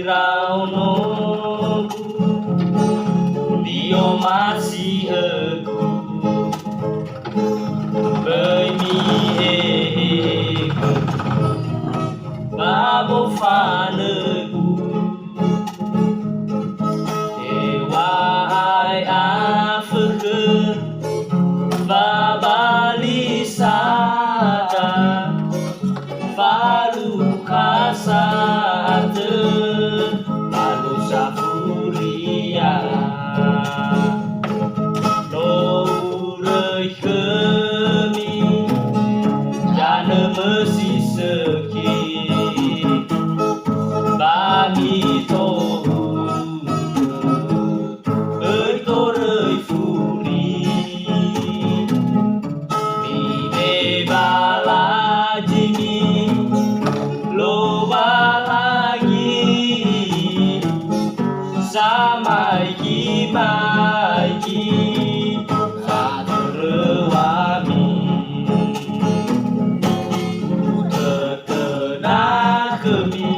rauno Dio masih aku Bemi ego Babo fanegu Ewa ai afeke Babalisada Falu kasate Lalu safuria Nourei kemi Jana mesi seki Bami tohu Bertorei furi Mine balajimi Loba lagi Samai kimaiki Haterewami Terkena kemi